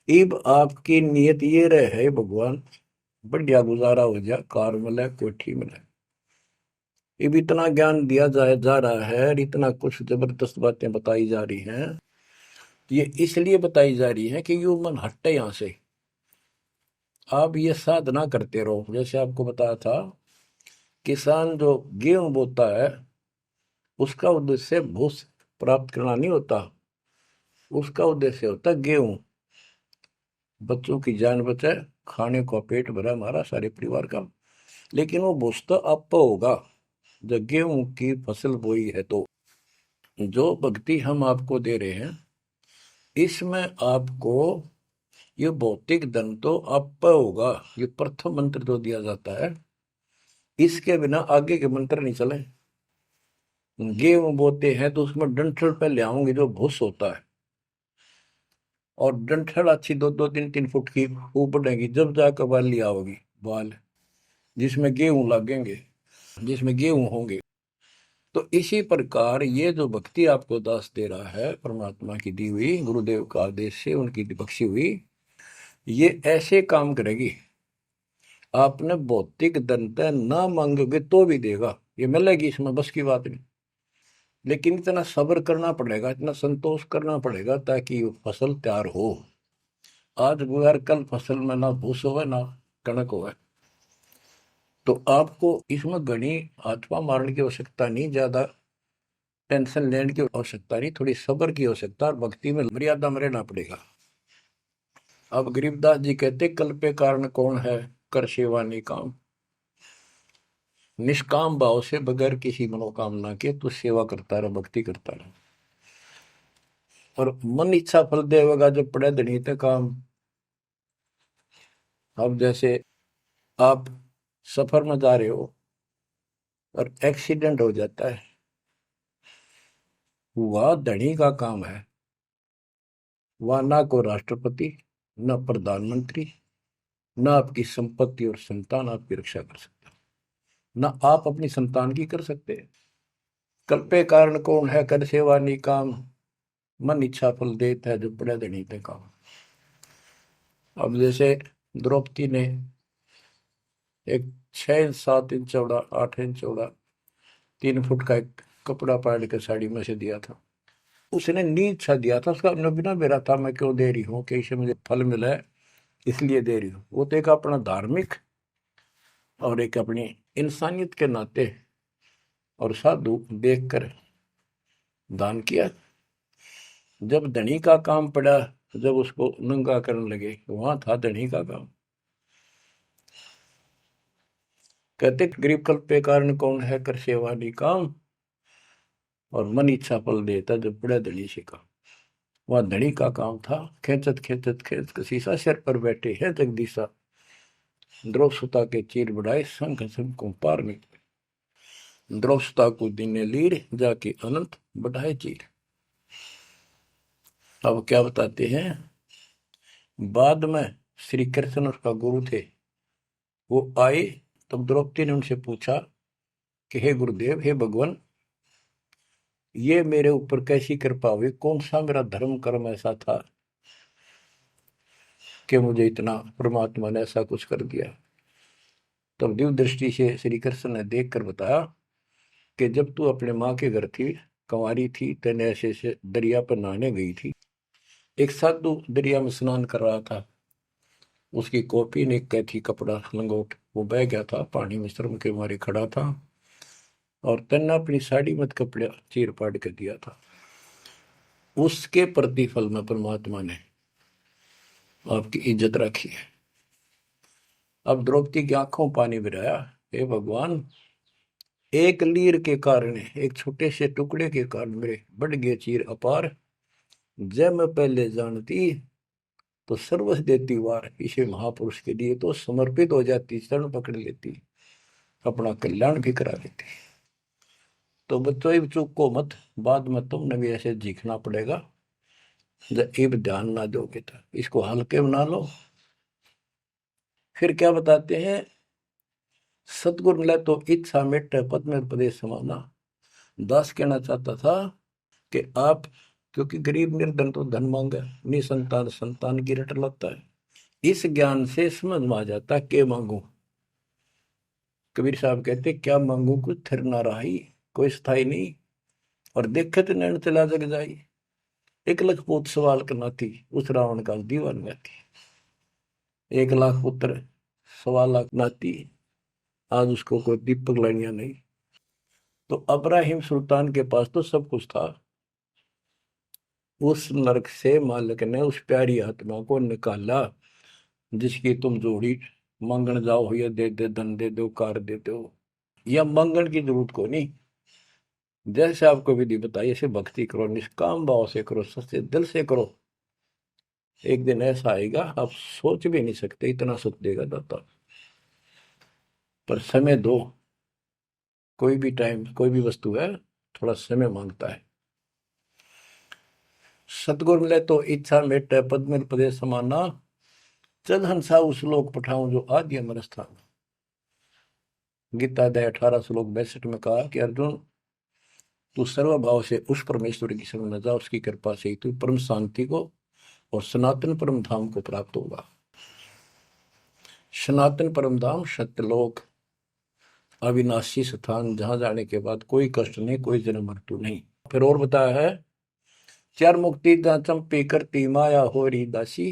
इब आपकी नीयत ये रहे भगवान बढ़िया गुजारा हो जाए, कार मिले, कोठी मिले। इब इतना ज्ञान दिया जा रहा है, इतना कुछ जबरदस्त बातें बताई जा रही हैं, ये इसलिए बताई जा रही है कि यू मन हटे यहां से। आप ये साधना करते रहो, जैसे आपको बताया था, किसान जो गेहूं बोता है उसका उद्देश्य भूस प्राप्त करना नहीं होता, उसका उद्देश्य होता है गेहूं, बच्चों की जान बचे, खाने को पेट भरा हमारा सारे परिवार का। लेकिन वो भूस तो आप होगा जब गेहूं की फसल बोई है। तो जो भक्ति हम आपको दे रहे हैं इसमें आपको ये भौतिक धन तो आप होगा, ये प्रथम मंत्र जो दिया जाता है, इसके बिना आगे के मंत्र नहीं चले। गेहूं बोते हैं तो उसमें डंठल पे ले आओगे जो भूस होता है, और डंठल अच्छी 2-2, 3-3 फुट की खूब बढ़ेगी, जब जाकर बाली आओगी, बाल जिसमें गेहूं लगेंगे, जिसमें गेहूं होंगे। तो इसी प्रकार ये जो भक्ति आपको दास दे रहा है, परमात्मा की दी हुई, गुरुदेव का आदेश से उनकी बख्शी हुई, ये ऐसे काम करेगी, आपने भौतिक धनता ना मांगोगे तो भी देगा, ये मिलेगी, इसमें बस की बात नहीं। लेकिन इतना सब्र करना पड़ेगा, इतना संतोष करना पड़ेगा ताकि फसल तैयार हो। आज गुआर कल फसल में ना भूस हो ना कणक हो, तो आपको इसमें घनी आत्मा मारने की आवश्यकता नहीं, ज्यादा टेंशन लेने की आवश्यकता नहीं, थोड़ी सब्र की आवश्यकता, और भक्ति में मर्यादा में रहना पड़ेगा। अब गरीबदास जी कहते कल पे कारण कौन है, कर सेवा निकाम, निष्काम भाव से बगैर किसी मनोकामना के तू सेवा करता रहे, भक्ति करता रहे, और मन इच्छा फल देगा जब पड़े धनी तक काम। अब जैसे आप सफर में जा रहे हो और एक्सीडेंट हो जाता है, वह धनी का काम है, वह ना को राष्ट्रपति, ना प्रधानमंत्री, ना आपकी संपत्ति और संतान आपकी रक्षा कर सकता, ना आप अपनी संतान की कर सकते। कल्पे कारण कौन है कर सेवा निकाम, मन इच्छा फल देता है जो पड़े धनी ते काम। अब जैसे द्रौपदी ने एक 6 7 इंच चौड़ा 8 इंच चौड़ा 3 फुट का एक कपड़ा पाड़ के साड़ी में से दिया था। उसने नीच सा दिया था, उसका बिना मेरा था मैं क्यों दे रही हूँ कि इससे मुझे फल मिला है इसलिए दे रही हूँ। वो तो एक अपना धार्मिक और एक अपनी इंसानियत के नाते और साधु देखकर दान किया। जब धनी का काम पड़ा, जब उसको नंगा करने लगे, वहां था धनी का काम। कहते गरीब कल्प पे कारण कौन है कर सेवा निकाम, और मन इच्छा फल देता जब पड़ा धनी से काम। वह धनी का काम था, खेचत खेचत खेच के शीशा सिर पर बैठे हैं जगदीशा, द्रौव सुता के चीर बढ़ाए संघ संघ को पार निकले, द्रौव सुता को दिने लीर जाके अनंत बढ़ाए चीर। अब क्या बताते हैं, बाद में श्री कृष्ण उसका गुरु थे, वो आए तब द्रौपदी ने उनसे पूछा कि हे गुरुदेव, हे भगवान, ये मेरे ऊपर कैसी कृपा हुई, कौन सा मेरा धर्म कर्म ऐसा था कि मुझे इतना परमात्मा ने ऐसा कुछ कर दिया। तब दिव्य दृष्टि से श्री कृष्ण ने देख कर बताया कि जब तू अपने माँ के घर थी, कंवारी थी, तेने ऐसे से दरिया पर नहाने गई थी, एक साधु दरिया में स्नान कर रहा था, उसकी कॉपी ने कैथी कपड़ा लंगोट वो बह गया था, पानी में शर्म के मारे खड़ा था, और तन्ने अपनी साड़ी मत कपड़ा चीर पाड़ के दिया था। उसके प्रतिफल में परमात्मा ने आपकी इज्जत रखी है। अब द्रौपदी की आंखों पानी गिराया, हे भगवान, एक लीर के कारण, एक छोटे से टुकड़े के कारण मेरे बढ़ गए चीर अपार, जब मैं पहले जानती तो सर्वस्व देती वार, इसे महापुरुष के लिए तो समर्पित हो जाती, चरण पकड़ लेती, अपना कल्याण भी करा लेती। तो बच्चों चूक को मत, बाद में तुमने भी ऐसे जीखना पड़ेगा, जब एक ध्यान ना दोगे तो इसको हल्के बना लो। फिर क्या बताते हैं, सतगुरु मिला तो इच्छा मिट पद में प्रदेश समाना। दास कहना चाहता था कि आप, क्योंकि गरीब निर्धन तो धन मांगे, निसंतान संतान की रट लगता है, इस ज्ञान से समझ में आ जाता के मांगू। कबीर साहब कहते क्या मांगू कुछ थिर ना रही, कोई स्थाई नहीं, और देखे तो नैन चला जग जाई, एक लख पूत सवाल करना थी, उस रावण का दीवान गाती, 1 लाख पुत्र 1.25 लाख नाती, आज उसको कोई दीपक लानिया नहीं। तो अब्राहिम सुल्तान के पास तो सब कुछ था, उस नरक से मालिक ने उस प्यारी आत्मा को निकाला, जिसकी तुम जोड़ी मांगण जाओ, या दे दे धन दे दो कार दे दो, या मांगण की जरूरत को नहीं। जैसे आपको विधि बताई ऐसे भक्ति करो, निष्काम भाव से करो, सच्चे दिल से करो, एक दिन ऐसा आएगा आप सोच भी नहीं सकते, इतना सुख देगा दाता। पर समय दो, कोई भी टाइम कोई भी वस्तु है थोड़ा समय मांगता है। सतगुरु मिले तो इच्छा मेटे पद में पदे समाना, चल हंसा उस लोक पठाऊं जो आदि अमर स्थान। गीता अध्याय 18 श्लोक 62 में कहा कि अर्जुन, तू सर्वभाव से उस परमेश्वर की शरण में जा, उसकी कृपा से तू परम शांति को और सनातन परम धाम को प्राप्त होगा। सनातन परम धाम सत्यलोक, अविनाशी स्थान, जहां जाने के बाद कोई कष्ट नहीं, कोई जन्म मृत्यु नहीं। फिर और बताया है, चार मुक्ति जहां चंपी करती माया हो री दासी,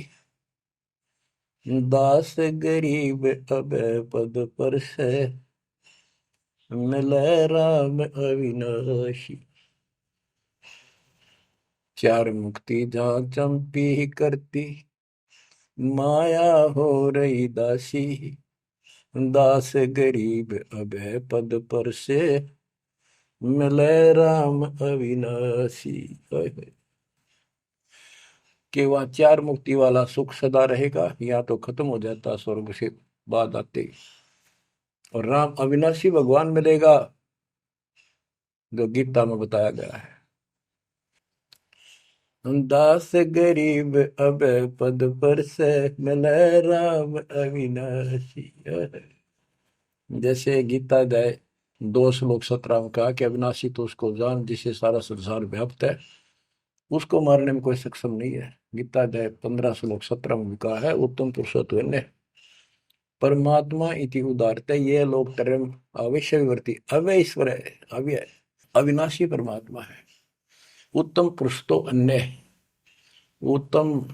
दास गरीब अब पद पर से मिले राम अविनाशी। चार मुक्ति जहां चंपी करती माया हो रही दासी, दास गरीब अब पद पर से मिले राम अविनाशी। कि वह चार मुक्ति वाला सुख सदा रहेगा, या तो खत्म हो जाता स्वर्ग से बाद आते, और राम अविनाशी भगवान मिलेगा, जो गीता में बताया गया है। दास गरीब अब पद पर से मिले राम अविनाशी। जैसे गीता अध्याय दो श्लोक 17 में कहा कि अविनाशी तो उसको जान जिसे सारा संसार व्याप्त है, उसको मारने में कोई सक्षम नहीं है। गीता अध्याय 15 श्लोक 17 में भी कहा है, उत्तम पुरुषोत्तम परमात्मा इति उदारते ये लोग तरम अवश्यवर्ती अव्यय ईश्वर है, अव्यय अविनाशी परमात्मा है। उत्तम पुरुष तो अन्य, उत्तम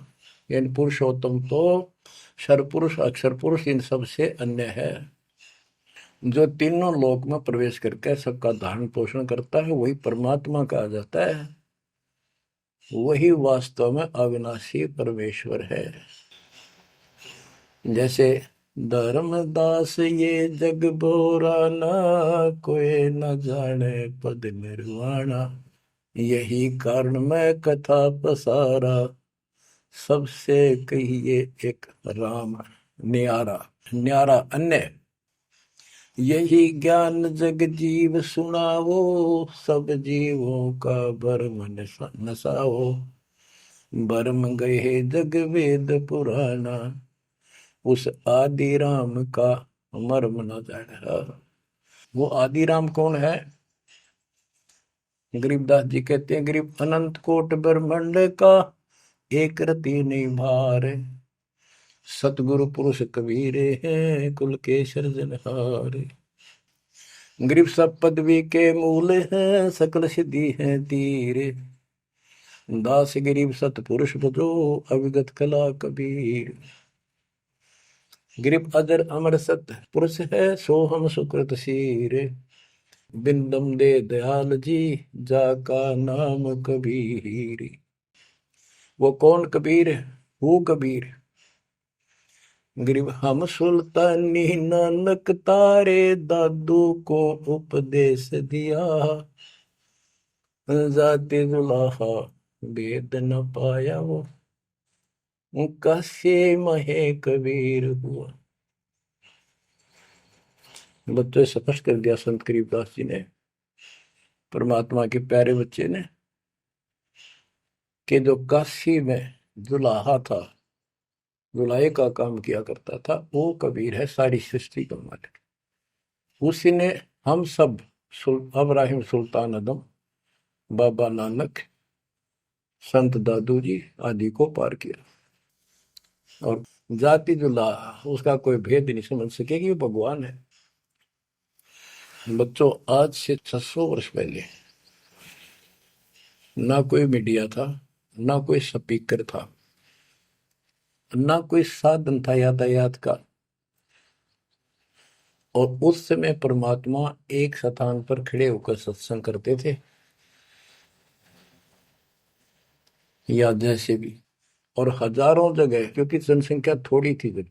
यानी पुरुषोत्तम तो सर्वपुरुष अक्षर पुरुष इन सब से अन्य है। जो तीनों लोक में प्रवेश करके सबका धारण पोषण करता है वही परमात्मा कहा जाता है, वही वास्तव में अविनाशी परमेश्वर है। जैसे धर्मदास ये जग बोराना, कोई न जाने पद निर्वाणा, यही कारण मैं कथा पसारा, सबसे कहिए एक राम न्यारा। न्यारा अन्य, यही ज्ञान जग जीव सुनावो, सब जीवों का भरम नसाओ, भरम गए जग वेद पुराना, उस आदि राम का मर्म न जाना। वो आदि राम कौन है? गरीबदास जी कहते हैं, गरीब अनंत कोट ब्रह्मांड का एक रति नहीं भार, सतगुरु पुरुष कबीरे हैं कुल के सृजनहार। गरीब सब पदवी के मूल हैं, सकल सिद्धि है तीर, दास गरीब सतपुरुष बजो अविगत कला कबीर। गरीब अजर अमर सत पुरुष है, सो हम सुकृत शीर, बिंदम दे दयाल जी जाका नाम कबीर। वो कौन कबीर है? वो कबीर गरीब हम सुल्तानी नानक तारे, दादू को उपदेश दिया, जाते जुलाहा वेद न पाया, वो कैसे महे कबीर हुआ। बच्चों स्पष्ट कर दिया संत गरीबदास जी ने, परमात्मा के प्यारे बच्चे ने, कि जो काशी में जुलाहा था, जुलाहे का काम किया करता था, वो कबीर है, सारी सृष्टि का मालिक। उसी ने हम सब अब्राहिम सुल्तान आदम, बाबा नानक, संत दादू जी आदि को पार किया। और जाति जुलाहा उसका कोई भेद नहीं समझ सके कि वो भगवान है। बच्चों आज से 600 वर्ष पहले ना कोई मीडिया था, ना कोई स्पीकर था, ना कोई साधन था यातायात का, और उस समय परमात्मा एक स्थान पर खड़े होकर सत्संग करते थे, या जैसे भी, और हजारों जगह, क्योंकि जनसंख्या थोड़ी थी जब,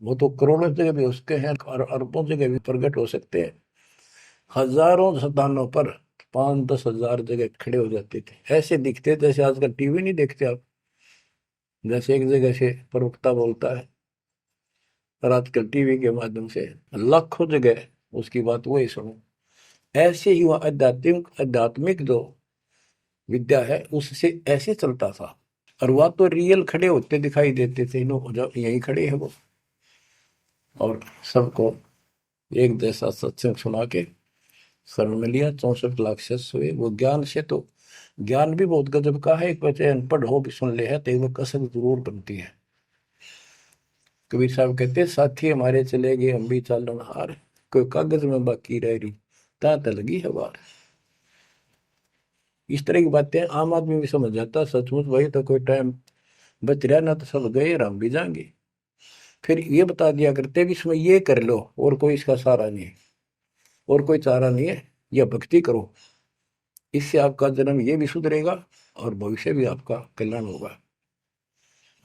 वो तो करोड़ों जगह भी उसके हैं और अरबों जगह भी प्रकट हो सकते हैं। हजारों स्थानों पर 5-10 हजार जगह खड़े हो जाते थे, ऐसे दिखते जैसे आजकल टीवी नहीं देखते आप, जैसे एक जगह से प्रवक्ता बोलता है और आजकल टीवी के माध्यम से लाखों जगह उसकी बात वही सुनो। ऐसे ही वह आध्यात्मिक जो विद्या है उससे ऐसे चलता था, और वह तो रियल खड़े होते दिखाई देते थे, यही खड़े हैं वो, और सबको एक जैसा सत्संग सुना के शरण में लिया। 64 लाख शिष्य हुए। वो ज्ञान से तो, ज्ञान भी बहुत गजब का है, एक बच्चे अनपढ़ हो भी सुन ले है तो वो कसक जरूर बनती है। कबीर साहब कहते, साथी हमारे चले गए हम भी चालन हार, कोई कागज में बाकी रह रही ता लगी है वार। इस तरह की बातें आम आदमी भी समझ जाता, सचमुच वही तो कोई टाइम बच रहा ना, तो सब गए और हम भी जाएंगे। फिर ये बता दिया करते भी इसमें ये कर लो और कोई इसका सहारा नहीं है, और कोई चारा नहीं है, यह भक्ति करो, इससे आपका जन्म ये भी सुधरेगा और भविष्य भी आपका कल्याण होगा,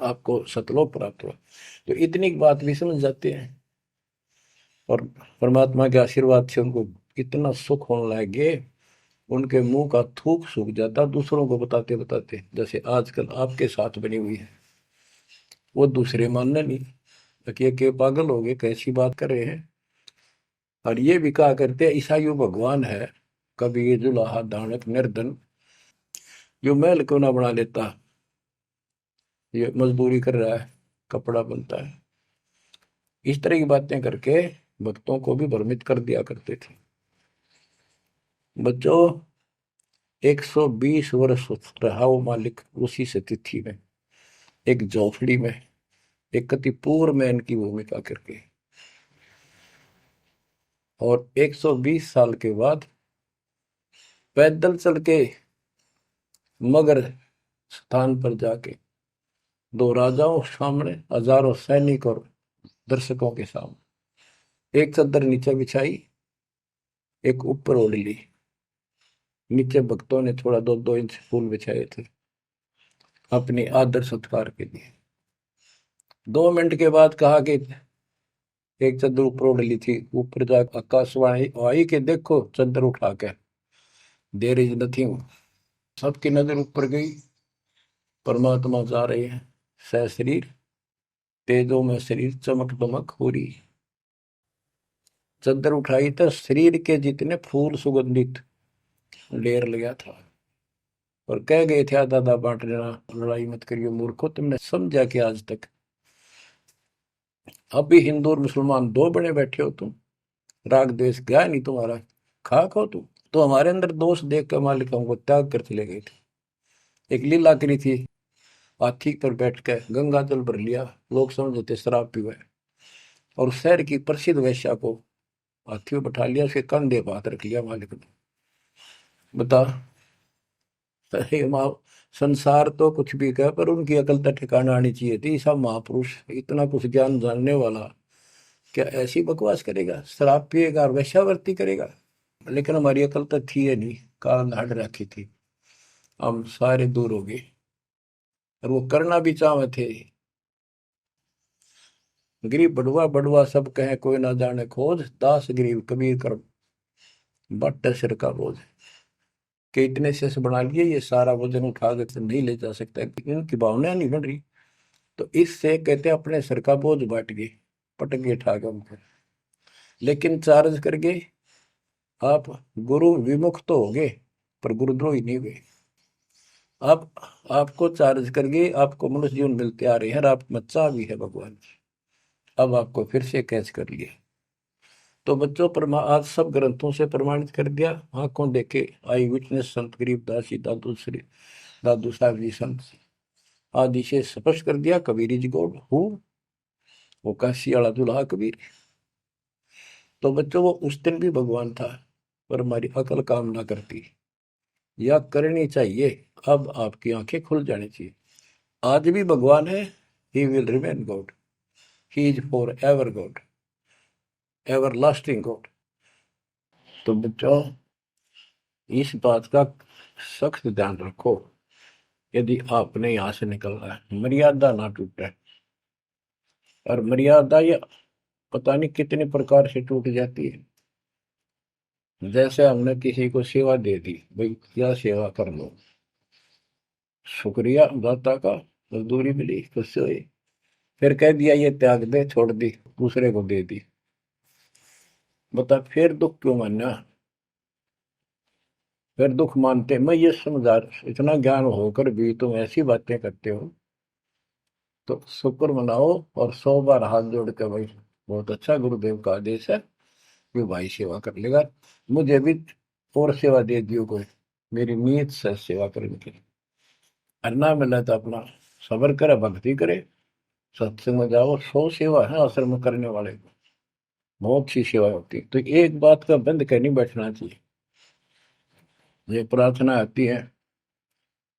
आपको सतलोक प्राप्त होगा। तो इतनी बात भी समझ जाते हैं, और परमात्मा के आशीर्वाद से उनको इतना सुख होने लगे, उनके मुंह का थूक सूख जाता दूसरों को बताते बताते, जैसे आजकल आपके साथ बनी हुई है। वो दूसरे मानने नहीं कि के पागल हो गए, कैसी बात कर रहे हैं। और ये भी कहा करते हैं ईसाइयों भगवान है, कभी जुलाहा दानक निर्धन, जो महल क्यों ना बना लेता, ये मजदूरी कर रहा है, कपड़ा बनता है, इस तरह की बातें करके भक्तों को भी भ्रमित कर दिया करते थे। बच्चों, 120 वर्ष रहा वो मालिक उसी से तिथि में, एक झोपड़ी में, एक कति पूर्व मैन की भूमिका करके। और 120 साल के बाद पैदल चल के मगर स्थान पर जाके, दो राजाओं सामने, हजारों सैनिक और दर्शकों के सामने, एक चादर नीचे बिछाई, एक ऊपर ओढ़ ली। नीचे भक्तों ने थोड़ा 2-2 इंच फूल बिछाए थे अपनी आदर सत्कार के लिए। 2 मिनट के बाद कहा कि एक चादर ऊपर ओढ़ ली थी, ऊपर जाकर आकाशवाणी आई कि देखो चादर उठा के, देयर इज नथिंग। सबकी नजर ऊपर गई। परमात्मा जा रहे हैं सशरीर, तेजो में शरीर चमक दमक हो रही। चादर उठाई तो शरीर के जितने फूल सुगंधित ढेर लगा था। और कह गए थे आधा आधा बांट लेना, लड़ाई मत करियो मूर्खो, तुमने समझा कि आज तक अब भी हिंदू और मुसलमान दो बने बैठे हो तुम, राग द्वेष गया नहीं तुम्हारा, खाक हो तुम। तो हमारे अंदर दोष देख कर मालिक हमको त्याग कर चले गए थे। एक लीला करी थी, हाथी पर बैठ कर गंगा जल भर लिया, लोग समझते शराब पीवे, और शहर की प्रसिद्ध वेश्या को हाथी में बैठा लिया, उसके कंधे पर हाथ रख लिया मालिक ने। बता, अरे माँ, संसार तो कुछ भी कहे पर उनकी अकल तो ठिकाना आनी चाहिए थी। सब महापुरुष, इतना कुछ ज्ञान जानने वाला, क्या ऐसी बकवास करेगा, शराब पिएगा और वेश्यावृत्ति करेगा। लेकिन हमारी अकल तो थी है नहीं, काल हट रखी थी, हम सारे दूर हो गए। और वो करना भी चाहे थे। गरीब बड़ुआ बड़ुआ सब कहे कोई ना जाने खोज, दास गरीब कबीर कर बट सिर का बोझ। कि इतने से बना लिए, ये सारा वजन उठा कर तो नहीं ले जा सकता, इनकी भावना नहीं बन रही। तो इससे कहते अपने सिर का बोझ बांट गए, पटक गए ठा के हमको। लेकिन चार्ज करके आप गुरु विमुख तो हो गए, पर गुरुद्रोही नहीं हुए। अब आपको चार्ज करके आपको मनुष्य जीवन मिलते आ रहे हैं, और आप बच्चा भी है भगवान। अब आपको फिर से कैच कर लिया। तो बच्चों, आज सब ग्रंथों से प्रमाणित कर दिया, आंखों देखे आई विटनेस संत गरीबदास जी, दादू श्री दादू साहब जी संत आदि से स्पष्ट कर दिया, कबीर इज गॉड हु, वो काशी वाला दुल्हा कबीर। तो बच्चों, वो उस दिन भी भगवान था, पर हमारी अकल काम ना करती, या करनी चाहिए। अब आपकी आंखें खुल जानी चाहिए। आज भी भगवान है, he will remain God, he is for ever God, ever lasting God. तो बच्चों, इस बात का सख्त ध्यान रखो, यदि आपने यहां से निकलना है, मर्यादा ना टूटे। और मर्यादा ये पता नहीं कितने प्रकार से टूट जाती है। जैसे हमने किसी को सेवा दे दी, भाई क्या सेवा कर लो, शुक्रिया दाता का, मजदूरी मिली, खुश हुई। फिर कह दिया ये त्याग दे, छोड़ दी, दूसरे को दे दी। बता फिर दुख क्यों मानना। फिर दुख मानते, मैं ये समझा, इतना ज्ञान होकर भी तुम ऐसी बातें करते हो, तो शुक्र मनाओ। और 100 बार हाथ जोड़ के, भाई बहुत अच्छा, गुरुदेव का आदेश है कि भाई सेवा कर लेगा, मुझे भी और सेवा दे दियो कोई, मेरी नीयत से सेवा करने की। अन्ना मिला तो अपना सबर करे, भक्ति करे, सत्संग में जाओ। 100 सेवा है आश्रम में करने वाले को, बहुत सी सेवा होती है। तो एक बात का बंद कर नहीं बैठना चाहिए। ये प्रार्थना आती है,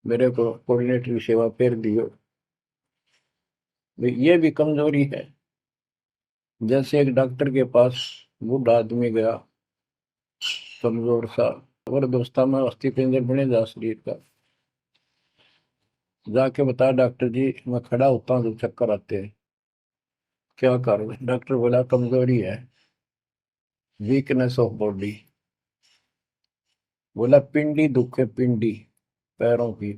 मेरे को कोऑर्डिनेटर की सेवा फेर दियो, ये भी कमजोरी है। जैसे एक डॉक्टर के पास बूढ़ा आदमी गया, कमजोर सा, और दोस्ता में अस्थि पिंजर बने जा शरीर का, जाके बता डॉक्टर जी मैं खड़ा होता हूँ तो चक्कर आते हैं, क्या करूँ। डॉक्टर बोला कमजोरी है, वीकनेस ऑफ बॉडी। बोला पिंडी दुख है, पिंडी पैरों की।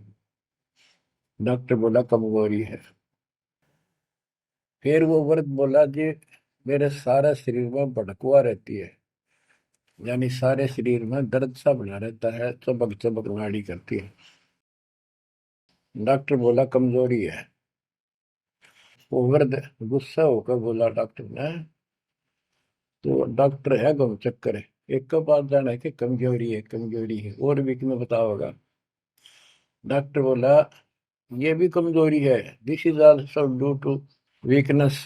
डॉक्टर बोला कमजोरी है। फिर वो वर्द बोला जी, मेरे सारे शरीर में भड़कुआ रहती है, यानी सारे शरीर में दर्द सा बना रहता है, चबक चबक नाड़ी करती है। डॉक्टर बोला कमजोरी है। वो वर्द गुस्सा होकर बोला डॉक्टर ने, तो डॉक्टर है गम चक्कर है, एक का पास जाना है कि कमजोरी है कमजोरी है, और भी तुम्हें बताओगा। डॉक्टर बोला ये भी कमजोरी है, this is also due to weakness.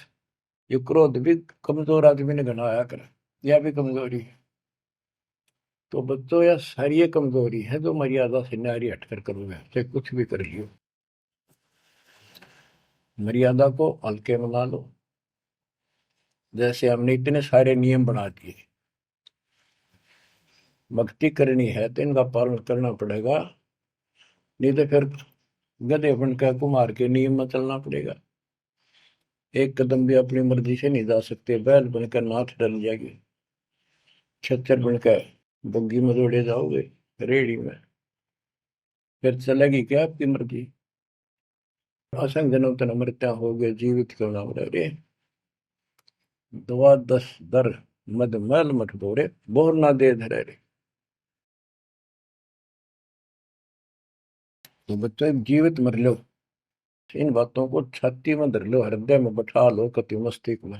ये क्रोध भी कमजोर आदमी ने घना आया कर, यह भी कमजोरी है। तो बच्चों यह सारी ये कमजोरी है जो मर्यादा से नारी हटकर करोगे, चाहे कुछ भी कर लियो। मर्यादा को हल्के में ला लो। जैसे हमने इतने सारे नियम बना दिए, भक्ति करनी है तो इनका पालन करना पड़ेगा, नहीं तो फिर गधे बनकर कुमार के नियम में चलना पड़ेगा। एक कदम भी अपनी मर्जी से नहीं जा सकते, बैल बनकर नाथ डल जाएगी, छच्चर बनकर बग्गी में दौड़े जाओगे रेड़ी में, फिर चलेगी क्या आपकी मर्जी। असंग जन्म तन मृत्या हो गए जीवित क्यों ना रे, दवा दस दर मद मैल मठ बोरे, बोर ना दे धरे रे। तो बच्चों जीवित मर लो, इन बातों को छाती में धर लो, हृदय में बैठा लो, कति मस्तिष्क में।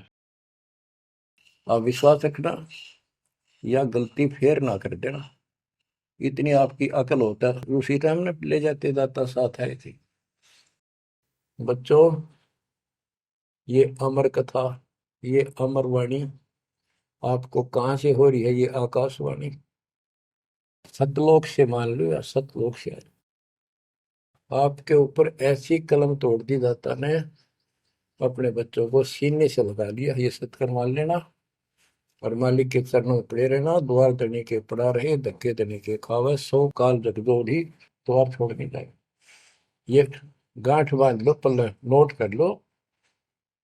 आप विश्वास रखना, या गलती फेर ना कर देना, इतनी आपकी अकल होता है। उसी टाइम ने ले जाते दाता साथ आए थे। बच्चों ये अमर कथा, ये अमर वाणी आपको कहां से हो रही है? ये आकाशवाणी सतलोक से, मान लो, या सतलोक से आपके ऊपर ऐसी कलम तोड़ दी दाता ने, अपने बच्चों को सीने से लगा लिया। ये सत्कर मान लेना, और मालिक के चरणों में पड़े रहना। द्वार दनी के पड़ा रहे, धक्के दनी के खावे, 100 काल जगदोधी द्वार छोड़ नहीं जाए। ये गांठ बांध लो, पल्ले नोट कर लो।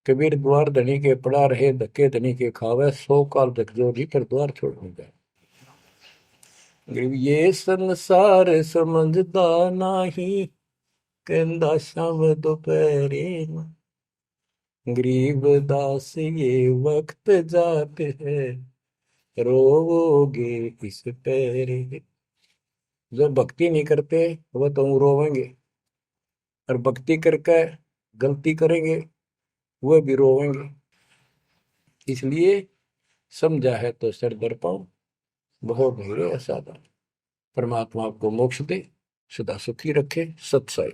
कबीर द्वार धनी के पड़ा रहे, धक्के धनी के खावे, 100 काल जगदोधी पर द्वार छोड़ नहीं जाए। ये संसार समझदा नाही, कहंदा शाम दोपहरे, गरीब दास ये वक्त जाते है, रोवोगे इस पैरे। जो भक्ति नहीं करते वो तो रोवेंगे, और भक्ति करके गलती करेंगे वो भी रोवेंगे। इसलिए समझा है तो सर दर पाओ, बहुत भरे असाधा। परमात्मा आपको मोक्ष दे, सदा सुखी रखे। सत्संग।